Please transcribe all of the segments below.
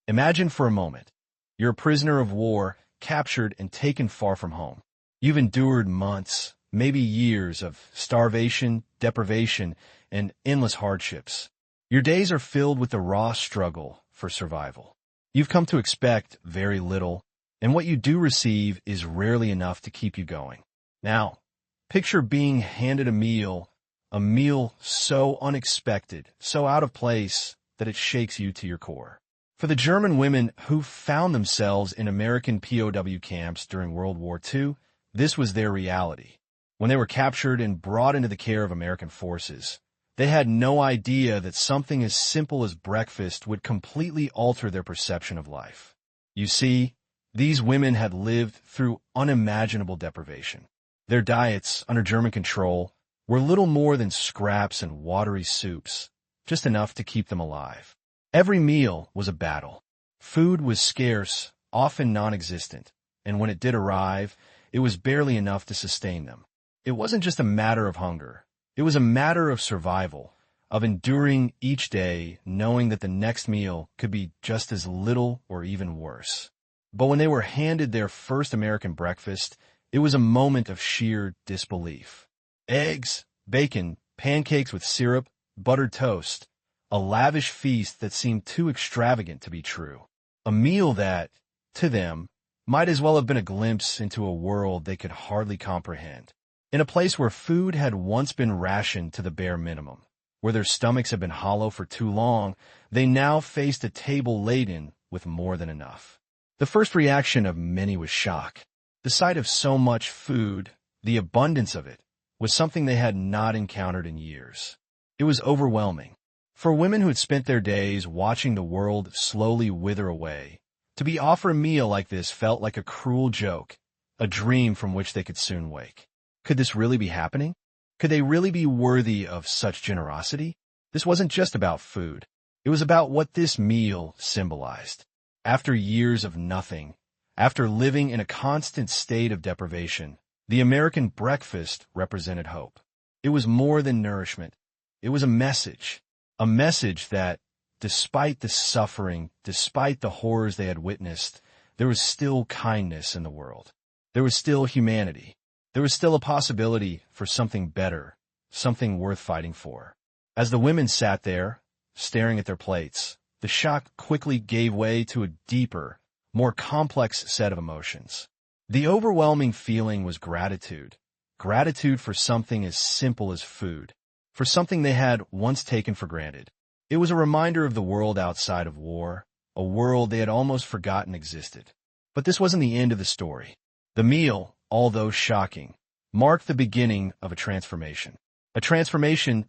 Imagine for a moment, you're a prisoner of war, captured and taken far from home. You've endured months, maybe years of starvation, deprivation, and endless hardships. Your days are filled with the raw struggle for survival. You've come to expect very little, and what you do receive is rarely enough to keep you going. Now, picture being handed a meal so unexpected, so out of place, that it shakes you to your core. For the German women who found themselves in American POW camps during World War II, this was their reality. When they were captured and brought into the care of American forces, they had no idea that something as simple as breakfast would completely alter their perception of life. You see, these women had lived through unimaginable deprivation. Their diets, under German control, were little more than scraps and watery soups, just enough to keep them alive. Every meal was a battle. Food was scarce, often non-existent, and when it did arrive, it was barely enough to sustain them. It wasn't just a matter of hunger. It was a matter of survival, of enduring each day, knowing that the next meal could be just as little or even worse. But when they were handed their first American breakfast, it was a moment of sheer disbelief. Eggs, bacon, pancakes with syrup, buttered toast, a lavish feast that seemed too extravagant to be true. A meal that, to them, might as well have been a glimpse into a world they could hardly comprehend. In a place where food had once been rationed to the bare minimum, where their stomachs had been hollow for too long, they now faced a table laden with more than enough. The first reaction of many was shock. The sight of so much food, the abundance of it, was something they had not encountered in years. It was overwhelming. For women who had spent their days watching the world slowly wither away, to be offered a meal like this felt like a cruel joke, a dream from which they could soon wake. Could this really be happening? Could they really be worthy of such generosity? This wasn't just about food. It was about what this meal symbolized. After years of nothing, after living in a constant state of deprivation, the American breakfast represented hope. It was more than nourishment. It was a message that, despite the suffering, despite the horrors they had witnessed, there was still kindness in the world. There was still humanity. There was still a possibility for something better, something worth fighting for. As the women sat there, staring at their plates, the shock quickly gave way to a deeper, more complex set of emotions. The overwhelming feeling was gratitude. Gratitude for something as simple as food, for something they had once taken for granted. It was a reminder of the world outside of war, a world they had almost forgotten existed. But this wasn't the end of the story. The meal, although shocking, marked the beginning of a transformation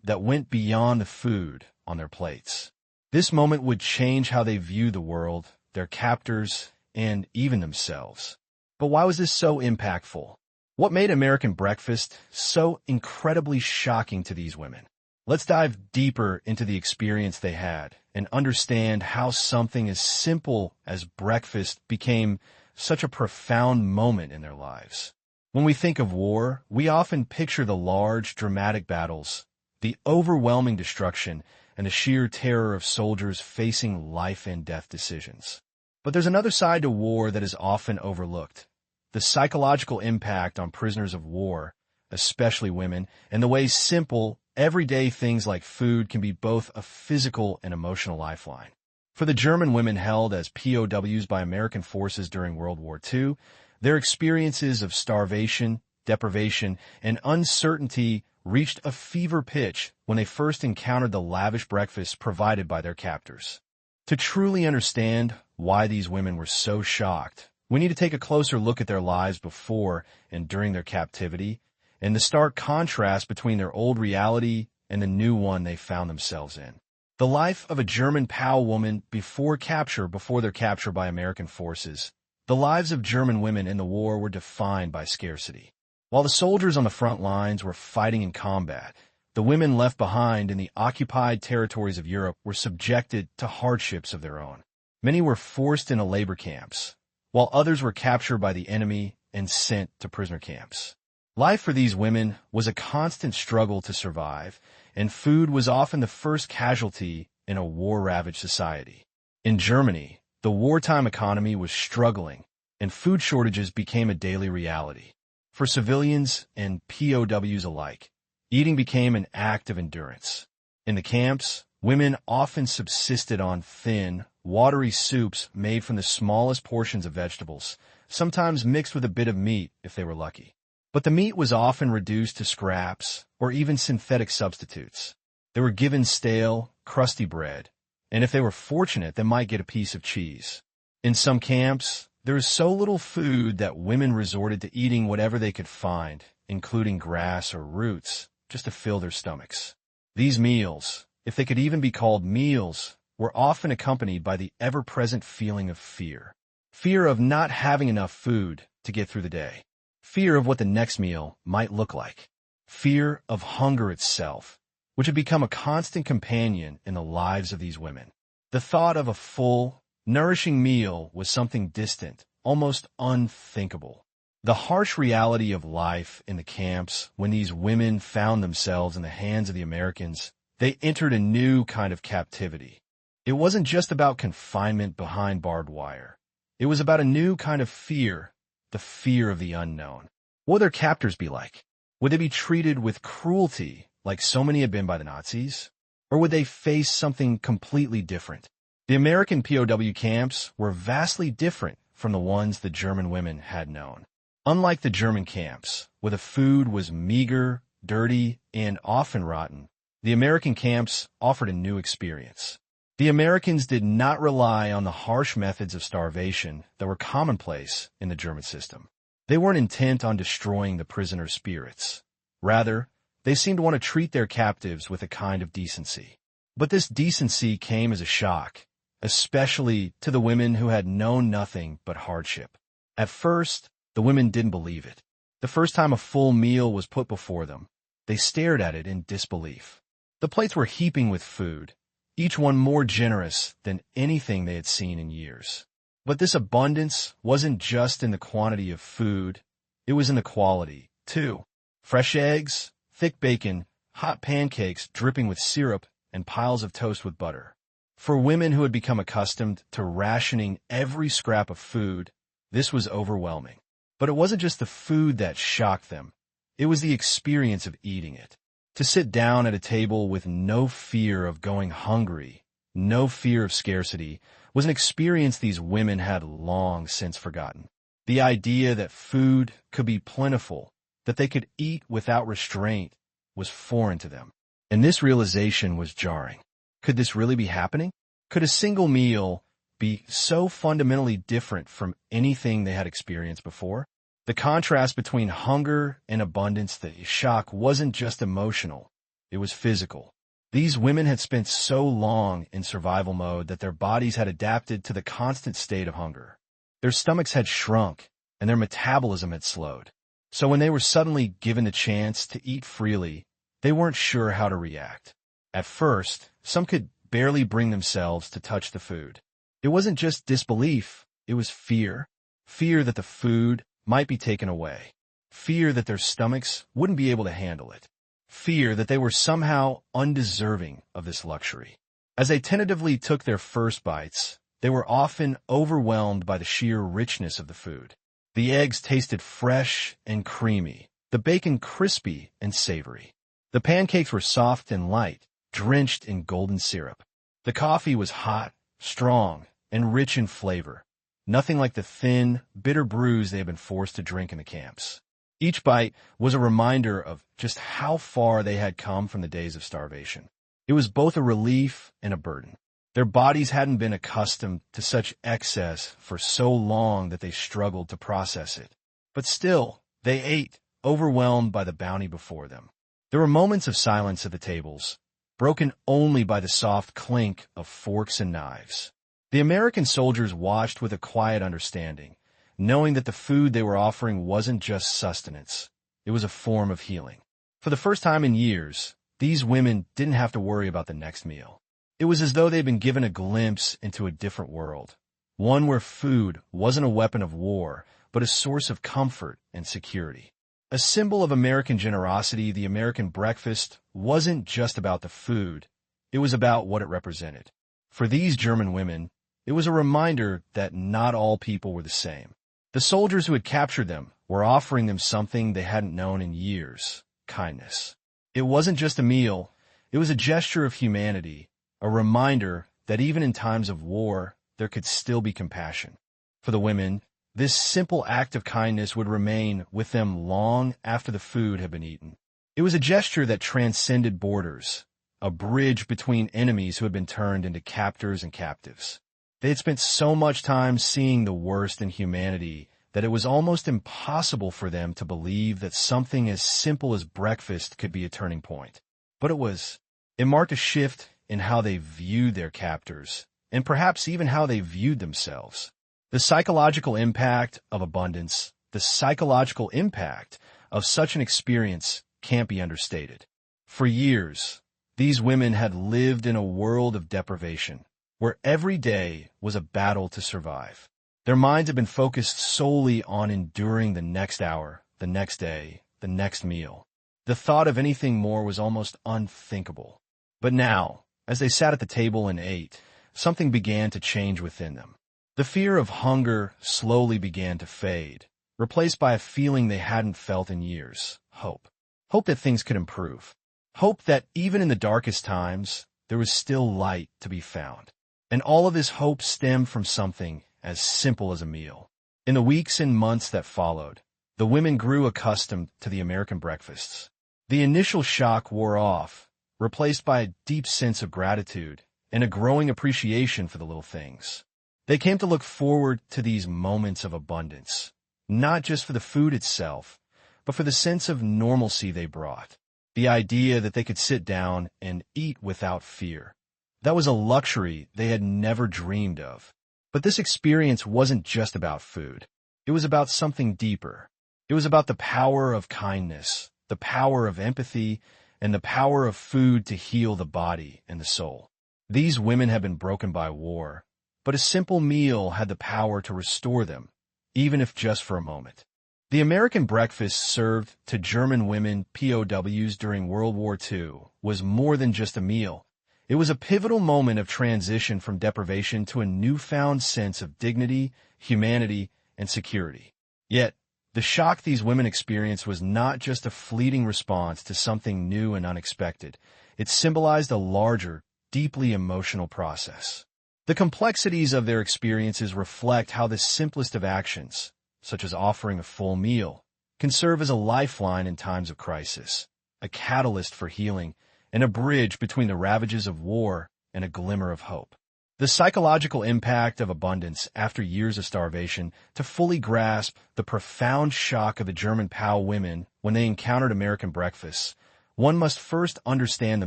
that went beyond the food on their plates. This moment would change how they viewed the world, their captors, and even themselves. But why was this so impactful? What made American breakfast so incredibly shocking to these women? Let's dive deeper into the experience they had and understand how something as simple as breakfast became such a profound moment in their lives. When we think of war, we often picture the large, dramatic battles, the overwhelming destruction, and the sheer terror of soldiers facing life and death decisions. But there's another side to war that is often overlooked: the psychological impact on prisoners of war, especially women, and the way simple, everyday things like food can be both a physical and emotional lifeline. For the German women held as POWs by American forces during World War II, their experiences of starvation, deprivation, and uncertainty reached a fever pitch when they first encountered the lavish breakfasts provided by their captors. To truly understand why these women were so shocked, we need to take a closer look at their lives before and during their captivity, and the stark contrast between their old reality and the new one they found themselves in. The life of a German POW woman before their capture by American forces. The lives of German women in the war were defined by scarcity. While the soldiers on the front lines were fighting in combat, the women left behind in the occupied territories of Europe were subjected to hardships of their own. Many were forced into labor camps, while others were captured by the enemy and sent to prisoner camps. Life for these women was a constant struggle to survive, and food was often the first casualty in a war-ravaged society. In Germany, The wartime economy was struggling, and food shortages became a daily reality. For civilians and POWs alike, eating became an act of endurance. In the camps, women often subsisted on thin, watery soups made from the smallest portions of vegetables, sometimes mixed with a bit of meat if they were lucky. But the meat was often reduced to scraps or even synthetic substitutes. They were given stale, crusty bread, and if they were fortunate, they might get a piece of cheese. In some camps, there was so little food that women resorted to eating whatever they could find, including grass or roots, just to fill their stomachs. These meals, if they could even be called meals, were often accompanied by the ever-present feeling of fear. Fear of not having enough food to get through the day. Fear of what the next meal might look like. Fear of hunger itself, which had become a constant companion in the lives of these women. The thought of a full, nourishing meal was something distant, almost unthinkable. The harsh reality of life in the camps, when these women found themselves in the hands of the Americans, they entered a new kind of captivity. It wasn't just about confinement behind barbed wire. It was about a new kind of fear, the fear of the unknown. What would their captors be like? Would they be treated with cruelty, like so many had been by the Nazis? Or would they face something completely different? The American POW camps were vastly different from the ones the German women had known. Unlike the German camps, where the food was meager, dirty, and often rotten, the American camps offered a new experience. The Americans did not rely on the harsh methods of starvation that were commonplace in the German system. They weren't intent on destroying the prisoners' spirits. Rather, they seemed to want to treat their captives with a kind of decency. But this decency came as a shock, especially to the women who had known nothing but hardship. At first, the women didn't believe it. The first time a full meal was put before them, they stared at it in disbelief. The plates were heaping with food, each one more generous than anything they had seen in years. But this abundance wasn't just in the quantity of food, it was in the quality, too. Fresh eggs, thick bacon, hot pancakes dripping with syrup, and piles of toast with butter. For women who had become accustomed to rationing every scrap of food, this was overwhelming. But it wasn't just the food that shocked them. It was the experience of eating it. To sit down at a table with no fear of going hungry, no fear of scarcity, was an experience these women had long since forgotten. The idea that food could be plentiful, that they could eat without restraint, was foreign to them. And this realization was jarring. Could this really be happening? Could a single meal be so fundamentally different from anything they had experienced before? The contrast between hunger and abundance, the shock, wasn't just emotional, it was physical. These women had spent so long in survival mode that their bodies had adapted to the constant state of hunger. Their stomachs had shrunk, and their metabolism had slowed. So when they were suddenly given the chance to eat freely, they weren't sure how to react. At first, some could barely bring themselves to touch the food. It wasn't just disbelief, it was fear. Fear that the food might be taken away. Fear that their stomachs wouldn't be able to handle it. Fear that they were somehow undeserving of this luxury. As they tentatively took their first bites, they were often overwhelmed by the sheer richness of the food. The eggs tasted fresh and creamy, the bacon crispy and savory. The pancakes were soft and light, drenched in golden syrup. The coffee was hot, strong, and rich in flavor. Nothing like the thin, bitter brews they had been forced to drink in the camps. Each bite was a reminder of just how far they had come from the days of starvation. It was both a relief and a burden. Their bodies hadn't been accustomed to such excess for so long that they struggled to process it. But still, they ate, overwhelmed by the bounty before them. There were moments of silence at the tables, broken only by the soft clink of forks and knives. The American soldiers watched with a quiet understanding, knowing that the food they were offering wasn't just sustenance, it was a form of healing. For the first time in years, these women didn't have to worry about the next meal. It was as though they'd been given a glimpse into a different world, one where food wasn't a weapon of war, but a source of comfort and security. A symbol of American generosity, the American breakfast wasn't just about the food, it was about what it represented. For these German women, It was a reminder that not all people were the same. The soldiers who had captured them were offering them something they hadn't known in years: kindness. It wasn't just a meal, it was a gesture of humanity, a reminder that even in times of war, there could still be compassion. For the women, this simple act of kindness would remain with them long after the food had been eaten. It was a gesture that transcended borders, a bridge between enemies who had been turned into captors and captives. They had spent so much time seeing the worst in humanity that it was almost impossible for them to believe that something as simple as breakfast could be a turning point. But it was. It marked a shift in how they viewed their captors, and perhaps even how they viewed themselves. The psychological impact of abundance, the psychological impact of such an experience can't be understated. For years, these women had lived in a world of deprivation, where every day was a battle to survive. Their minds had been focused solely on enduring the next hour, the next day, the next meal. The thought of anything more was almost unthinkable. But now, as they sat at the table and ate, something began to change within them. The fear of hunger slowly began to fade, replaced by a feeling they hadn't felt in years: hope. Hope that things could improve. Hope that even in the darkest times, there was still light to be found. And all of this hope stemmed from something as simple as a meal. In the weeks and months that followed, the women grew accustomed to the American breakfasts. The initial shock wore off, replaced by a deep sense of gratitude and a growing appreciation for the little things. They came to look forward to these moments of abundance, not just for the food itself, but for the sense of normalcy they brought. The idea that they could sit down and eat without fear. That was a luxury they had never dreamed of. But this experience wasn't just about food. It was about something deeper. It was about the power of kindness, the power of empathy, and the power of food to heal the body and the soul. These women had been broken by war, but a simple meal had the power to restore them, even if just for a moment. The American breakfast served to German women POWs during World War II was more than just a meal. It was a pivotal moment of transition from deprivation to a newfound sense of dignity, humanity, and security. Yet, the shock these women experienced was not just a fleeting response to something new and unexpected. It symbolized a larger, deeply emotional process. The complexities of their experiences reflect how the simplest of actions, such as offering a full meal, can serve as a lifeline in times of crisis, a catalyst for healing, and a bridge between the ravages of war and a glimmer of hope. The psychological impact of abundance after years of starvation. To fully grasp the profound shock of the German POW women when they encountered American breakfasts, one must first understand the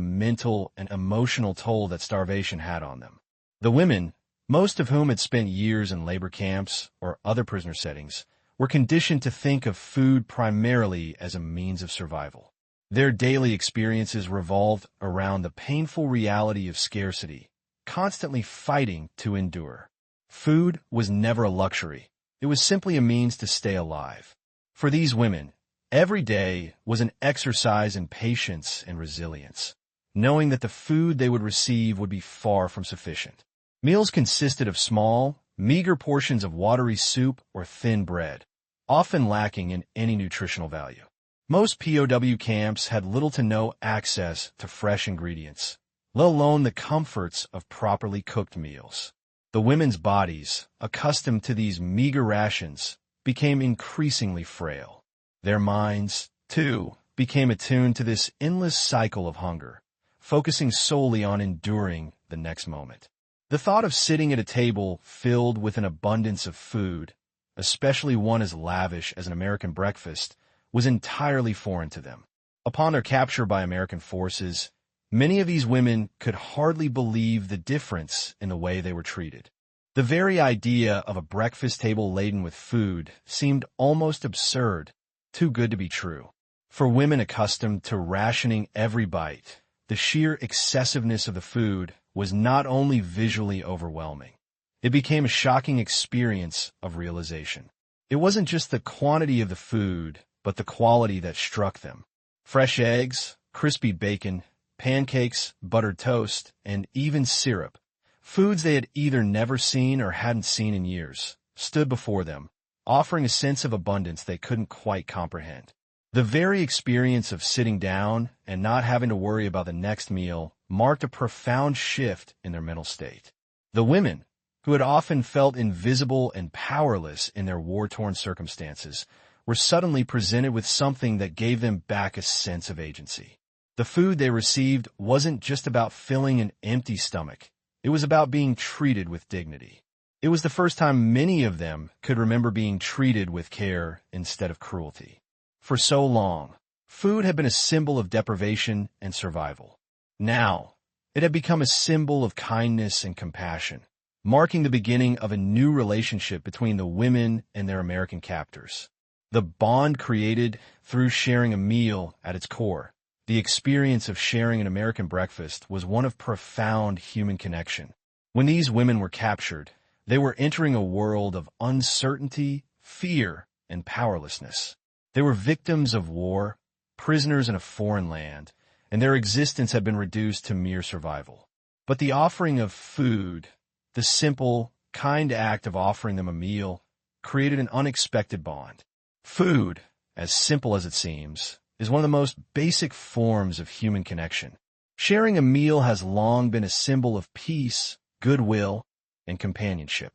mental and emotional toll that starvation had on them. The women, most of whom had spent years in labor camps or other prisoner settings, were conditioned to think of food primarily as a means of survival. Their daily experiences revolved around the painful reality of scarcity, constantly fighting to endure. Food was never a luxury. It was simply a means to stay alive. For these women, every day was an exercise in patience and resilience, knowing that the food they would receive would be far from sufficient. Meals consisted of small, meager portions of watery soup or thin bread, often lacking in any nutritional value. Most POW camps had little to no access to fresh ingredients, let alone the comforts of properly cooked meals. The women's bodies, accustomed to these meager rations, became increasingly frail. Their minds, too, became attuned to this endless cycle of hunger, focusing solely on enduring the next moment. The thought of sitting at a table filled with an abundance of food, especially one as lavish as an American breakfast, was entirely foreign to them. Upon their capture by American forces, many of these women could hardly believe the difference in the way they were treated. The very idea of a breakfast table laden with food seemed almost absurd, too good to be true. For women accustomed to rationing every bite, the sheer excessiveness of the food was not only visually overwhelming. It became a shocking experience of realization. It wasn't just the quantity of the food, but the quality that struck them. Fresh eggs, crispy bacon, pancakes, buttered toast, and even syrup Foods they had either never seen or hadn't seen in years stood before them, offering a sense of abundance they couldn't quite comprehend. The very experience of sitting down and not having to worry about the next meal marked a profound shift in their mental state. The women, who had often felt invisible and powerless in their war-torn circumstances, were suddenly presented with something that gave them back a sense of agency. The food they received wasn't just about filling an empty stomach. It was about being treated with dignity. It was the first time many of them could remember being treated with care instead of cruelty. For so long, food had been a symbol of deprivation and survival. Now, it had become a symbol of kindness and compassion, marking the beginning of a new relationship between the women and their American captors. The bond created through sharing a meal at its core, the experience of sharing an American breakfast, was one of profound human connection. When these women were captured, they were entering a world of uncertainty, fear, and powerlessness. They were victims of war, prisoners in a foreign land, and their existence had been reduced to mere survival. But the offering of food, the simple, kind act of offering them a meal, created an unexpected bond. Food, as simple as it seems, is one of the most basic forms of human connection. Sharing a meal has long been a symbol of peace, goodwill, and companionship.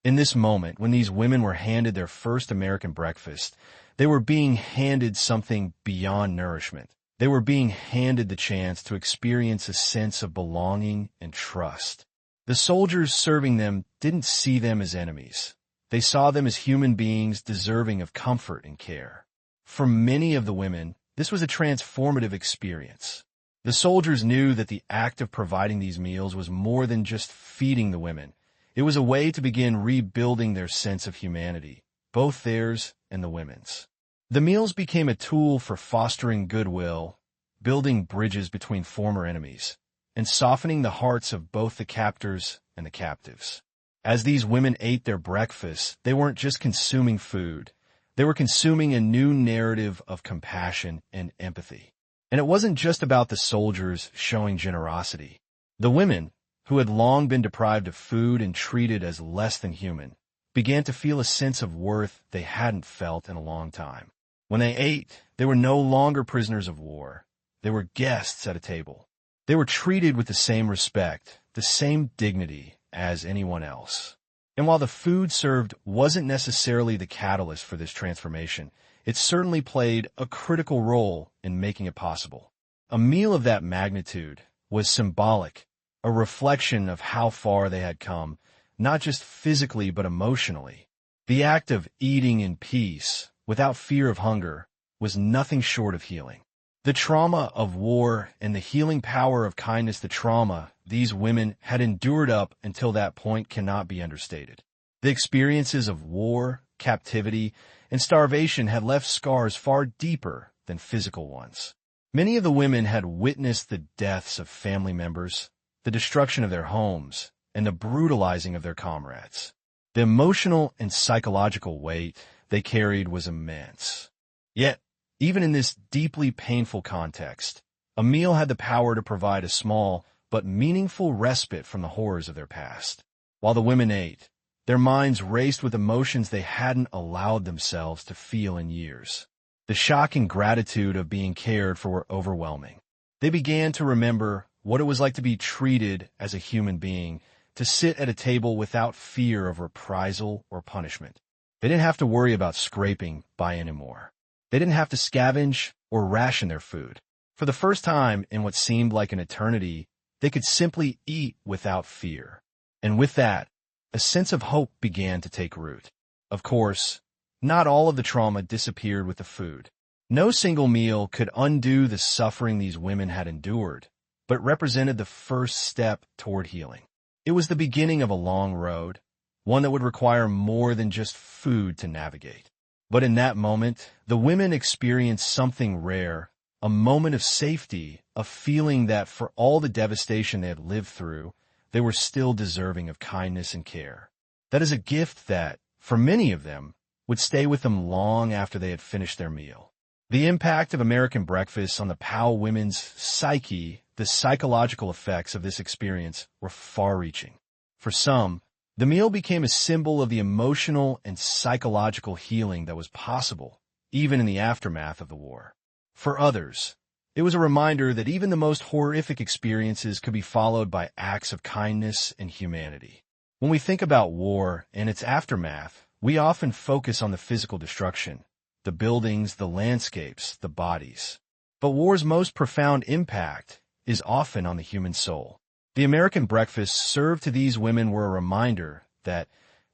In this moment, when these women were handed their first American breakfast, they were being handed something beyond nourishment. They were being handed the chance to experience a sense of belonging and trust. The soldiers serving them didn't see them as enemies. They saw them as human beings deserving of comfort and care. For many of the women, this was a transformative experience. The soldiers knew that the act of providing these meals was more than just feeding the women. It was a way to begin rebuilding their sense of humanity, both theirs and the women's. The meals became a tool for fostering goodwill, building bridges between former enemies, and softening the hearts of both the captors and the captives. As these women ate their breakfast, they weren't just consuming food. They were consuming a new narrative of compassion and empathy. And it wasn't just about the soldiers showing generosity. The women, who had long been deprived of food and treated as less than human, began to feel a sense of worth they hadn't felt in a long time. When they ate, they were no longer prisoners of war. They were guests at a table. They were treated with the same respect, the same dignity as anyone else. And while the food served wasn't necessarily the catalyst for this transformation, it certainly played a critical role in making it possible. A meal of that magnitude was symbolic, a reflection of how far they had come, not just physically but emotionally. The act of eating in peace, without fear of hunger, was nothing short of healing. The trauma of war and the healing power of kindness, the trauma these women had endured up until that point, cannot be understated. The experiences of war, captivity, and starvation had left scars far deeper than physical ones. Many of the women had witnessed the deaths of family members, the destruction of their homes, and the brutalizing of their comrades. The emotional and psychological weight they carried was immense. Yet, even in this deeply painful context, a meal had the power to provide a small but meaningful respite from the horrors of their past. While the women ate, their minds raced with emotions they hadn't allowed themselves to feel in years. The shock and gratitude of being cared for were overwhelming. They began to remember what it was like to be treated as a human being, to sit at a table without fear of reprisal or punishment. They didn't have to worry about scraping by anymore. They didn't have to scavenge or ration their food. For the first time in what seemed like an eternity, they could simply eat without fear. And with that, a sense of hope began to take root. Of course, not all of the trauma disappeared with the food. No single meal could undo the suffering these women had endured, but represented the first step toward healing. It was the beginning of a long road, one that would require more than just food to navigate. But in that moment, the women experienced something rare, a moment of safety, a feeling that for all the devastation they had lived through, they were still deserving of kindness and care. That is a gift that, for many of them, would stay with them long after they had finished their meal. The impact of American breakfast on the POW women's psyche, the psychological effects of this experience, were far-reaching. For some, the meal became a symbol of the emotional and psychological healing that was possible, even in the aftermath of the war. For others, it was a reminder that even the most horrific experiences could be followed by acts of kindness and humanity. When we think about war and its aftermath, we often focus on the physical destruction, the buildings, the landscapes, the bodies. But war's most profound impact is often on the human soul. The American breakfasts served to these women were a reminder that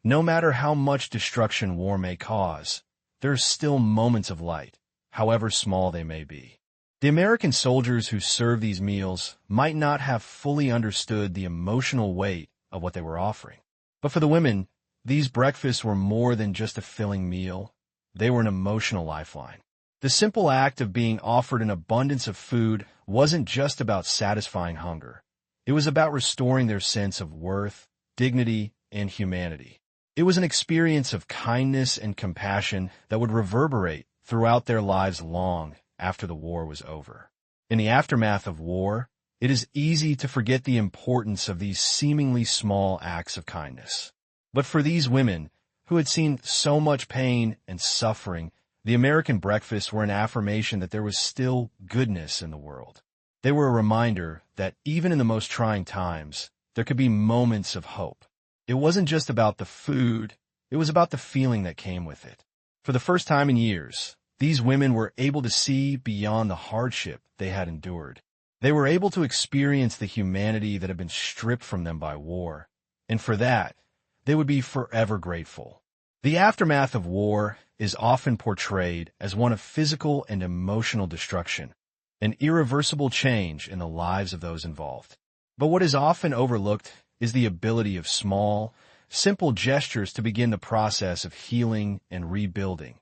no matter how much destruction war may cause, there are still moments of light, however small they may be. The American soldiers who served these meals might not have fully understood the emotional weight of what they were offering. But for the women, these breakfasts were more than just a filling meal. They were an emotional lifeline. The simple act of being offered an abundance of food wasn't just about satisfying hunger. It was about restoring their sense of worth, dignity, and humanity. It was an experience of kindness and compassion that would reverberate throughout their lives long after the war was over. In the aftermath of war, it is easy to forget the importance of these seemingly small acts of kindness. But for these women, who had seen so much pain and suffering, the American breakfasts were an affirmation that there was still goodness in the world. They were a reminder that even in the most trying times, there could be moments of hope. It wasn't just about the food, it was about the feeling that came with it. For the first time in years, these women were able to see beyond the hardship they had endured. They were able to experience the humanity that had been stripped from them by war, and for that, they would be forever grateful. The aftermath of war is often portrayed as one of physical and emotional destruction, an irreversible change in the lives of those involved. But what is often overlooked is the ability of small, simple gestures to begin the process of healing and rebuilding,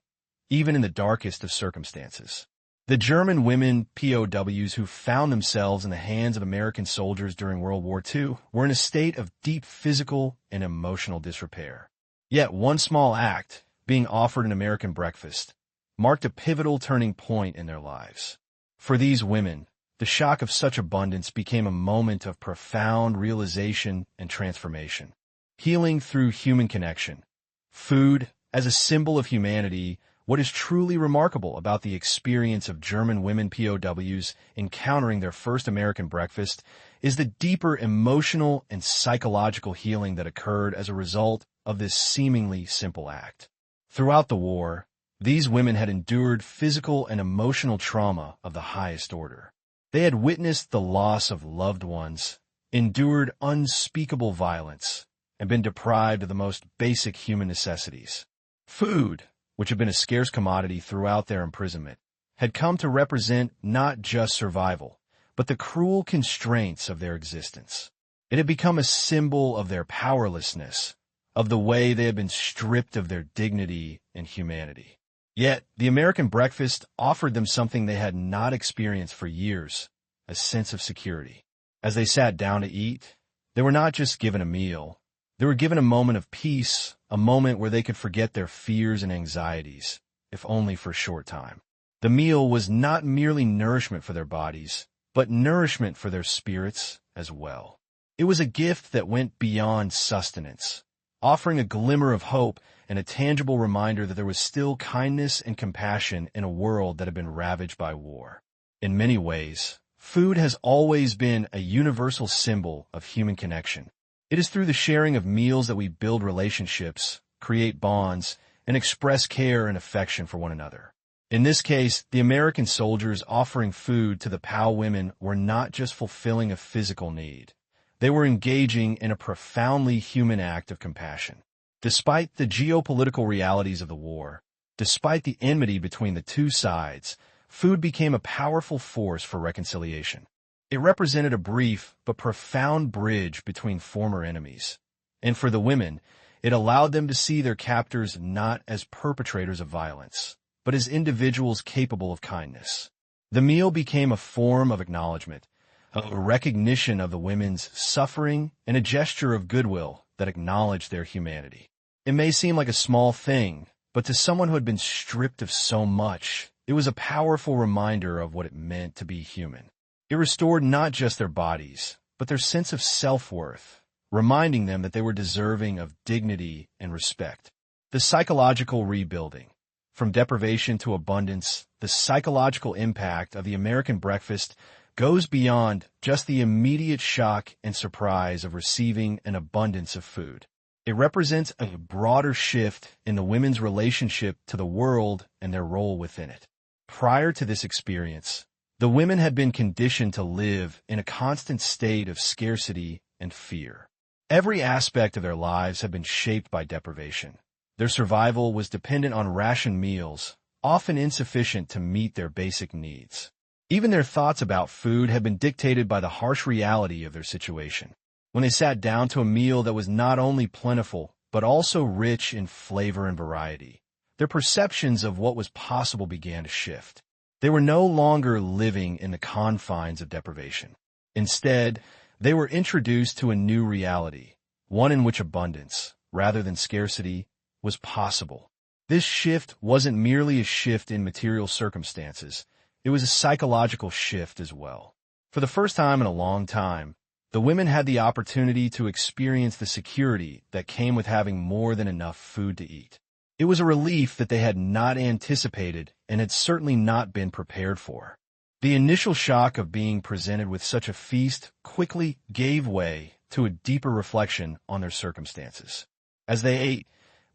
even in the darkest of circumstances. The German women POWs who found themselves in the hands of American soldiers during World War II were in a state of deep physical and emotional disrepair. Yet one small act, being offered an American breakfast, marked a pivotal turning point in their lives. For these women, the shock of such abundance became a moment of profound realization and transformation. Healing through human connection. Food, as a symbol of humanity, what is truly remarkable about the experience of German women POWs encountering their first American breakfast is the deeper emotional and psychological healing that occurred as a result of this seemingly simple act. Throughout the war, these women had endured physical and emotional trauma of the highest order. They had witnessed the loss of loved ones, endured unspeakable violence, and been deprived of the most basic human necessities. Food, which had been a scarce commodity throughout their imprisonment, had come to represent not just survival, but the cruel constraints of their existence. It had become a symbol of their powerlessness, of the way they had been stripped of their dignity and humanity. Yet, the American breakfast offered them something they had not experienced for years, a sense of security. As they sat down to eat, they were not just given a meal, they were given a moment of peace, a moment where they could forget their fears and anxieties, if only for a short time. The meal was not merely nourishment for their bodies, but nourishment for their spirits as well. It was a gift that went beyond sustenance, offering a glimmer of hope and a tangible reminder that there was still kindness and compassion in a world that had been ravaged by war. In many ways, food has always been a universal symbol of human connection. It is through the sharing of meals that we build relationships, create bonds, and express care and affection for one another. In this case, the American soldiers offering food to the POW women were not just fulfilling a physical need. They were engaging in a profoundly human act of compassion. Despite the geopolitical realities of the war, despite the enmity between the two sides, food became a powerful force for reconciliation. It represented a brief but profound bridge between former enemies. And for the women, it allowed them to see their captors not as perpetrators of violence, but as individuals capable of kindness. The meal became a form of acknowledgement, a recognition of the women's suffering, and a gesture of goodwill that acknowledged their humanity. It may seem like a small thing, but to someone who had been stripped of so much, it was a powerful reminder of what it meant to be human. It restored not just their bodies, but their sense of self-worth, reminding them that they were deserving of dignity and respect. The psychological rebuilding. From deprivation to abundance, the psychological impact of the American breakfast goes beyond just the immediate shock and surprise of receiving an abundance of food. It represents a broader shift in the women's relationship to the world and their role within it. Prior to this experience, the women had been conditioned to live in a constant state of scarcity and fear. Every aspect of their lives had been shaped by deprivation. Their survival was dependent on ration meals, often insufficient to meet their basic needs. Even their thoughts about food had been dictated by the harsh reality of their situation. When they sat down to a meal that was not only plentiful, but also rich in flavor and variety, their perceptions of what was possible began to shift. They were no longer living in the confines of deprivation. Instead, they were introduced to a new reality, one in which abundance, rather than scarcity, was possible. This shift wasn't merely a shift in material circumstances, it was a psychological shift as well. For the first time in a long time, the women had the opportunity to experience the security that came with having more than enough food to eat. It was a relief that they had not anticipated and had certainly not been prepared for. The initial shock of being presented with such a feast quickly gave way to a deeper reflection on their circumstances. As they ate,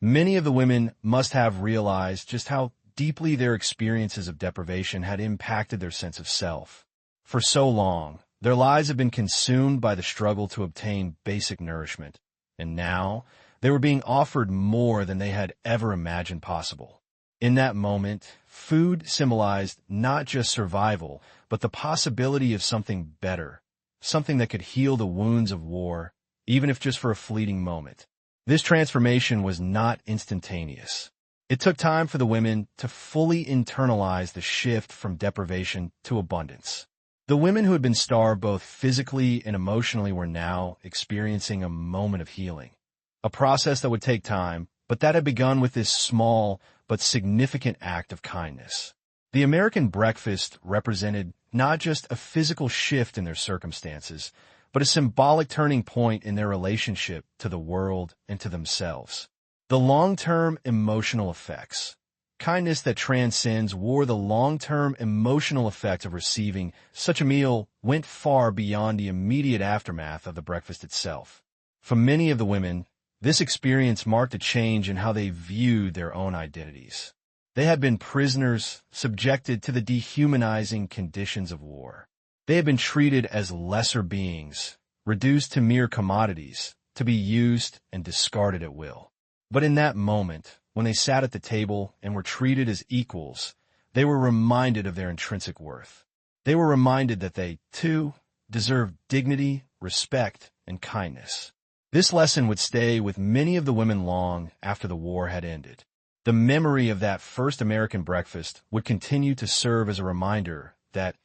many of the women must have realized just how deeply their experiences of deprivation had impacted their sense of self. For so long, their lives had been consumed by the struggle to obtain basic nourishment, and now they were being offered more than they had ever imagined possible. In that moment, food symbolized not just survival, but the possibility of something better, something that could heal the wounds of war, even if just for a fleeting moment. This transformation was not instantaneous. It took time for the women to fully internalize the shift from deprivation to abundance. The women who had been starved both physically and emotionally were now experiencing a moment of healing, a process that would take time, but that had begun with this small but significant act of kindness. The American breakfast represented not just a physical shift in their circumstances, but a symbolic turning point in their relationship to the world and to themselves. The long-term emotional effects. Kindness that transcends war. The long-term emotional effect of receiving such a meal went far beyond the immediate aftermath of the breakfast itself. For many of the women, this experience marked a change in how they viewed their own identities. They had been prisoners subjected to the dehumanizing conditions of war. They had been treated as lesser beings, reduced to mere commodities, to be used and discarded at will. But in that moment, when they sat at the table and were treated as equals, they were reminded of their intrinsic worth. They were reminded that they, too, deserved dignity, respect, and kindness. This lesson would stay with many of the women long after the war had ended. The memory of that first American breakfast would continue to serve as a reminder that,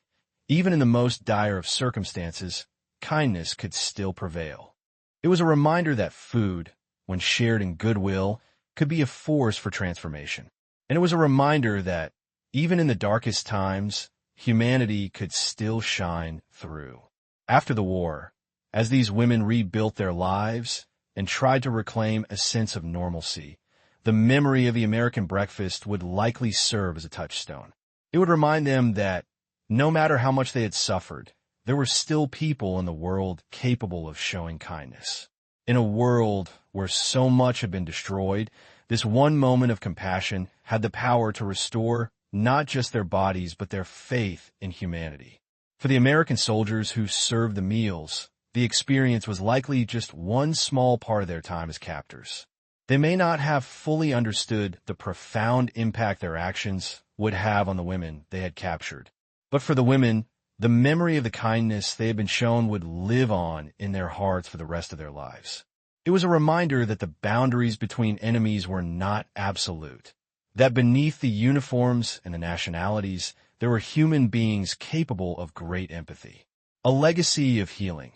even in the most dire of circumstances, kindness could still prevail. It was a reminder that food, when shared in goodwill, could be a force for transformation. And it was a reminder that, even in the darkest times, humanity could still shine through. After the war, as these women rebuilt their lives and tried to reclaim a sense of normalcy, the memory of the American breakfast would likely serve as a touchstone. It would remind them that, no matter how much they had suffered, there were still people in the world capable of showing kindness. In a world where so much had been destroyed, this one moment of compassion had the power to restore not just their bodies, but their faith in humanity. For the American soldiers who served the meals, the experience was likely just one small part of their time as captors. They may not have fully understood the profound impact their actions would have on the women they had captured. But for the women, the memory of the kindness they had been shown would live on in their hearts for the rest of their lives. It was a reminder that the boundaries between enemies were not absolute, that beneath the uniforms and the nationalities, there were human beings capable of great empathy. A legacy of healing.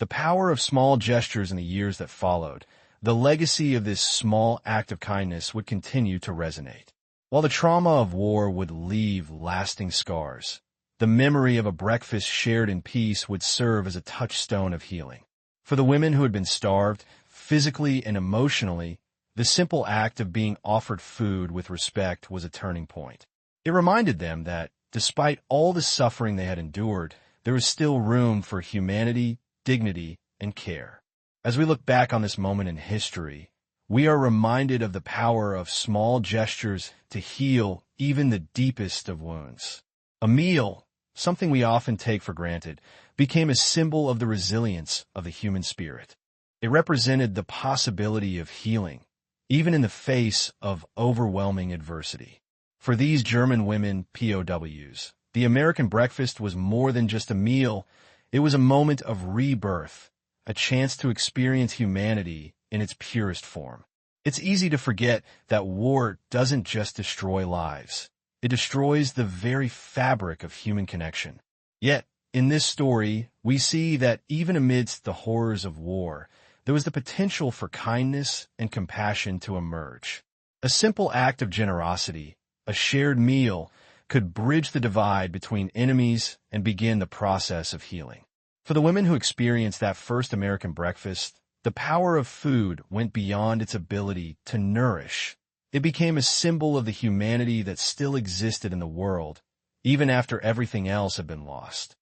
The power of small gestures in the years that followed, the legacy of this small act of kindness would continue to resonate. While the trauma of war would leave lasting scars, the memory of a breakfast shared in peace would serve as a touchstone of healing. For the women who had been starved, physically and emotionally, the simple act of being offered food with respect was a turning point. It reminded them that, despite all the suffering they had endured, there was still room for humanity, dignity, and care. As we look back on this moment in history, we are reminded of the power of small gestures to heal even the deepest of wounds. A meal, something we often take for granted, became a symbol of the resilience of the human spirit. It represented the possibility of healing, even in the face of overwhelming adversity. For these German women POWs, the American breakfast was more than just a meal. It was a moment of rebirth, a chance to experience humanity in its purest form. It's easy to forget that war doesn't just destroy lives. It destroys the very fabric of human connection. Yet, in this story, we see that even amidst the horrors of war, there was the potential for kindness and compassion to emerge. A simple act of generosity, a shared meal, could bridge the divide between enemies and begin the process of healing. For the women who experienced that first American breakfast, the power of food went beyond its ability to nourish. It became a symbol of the humanity that still existed in the world, even after everything else had been lost.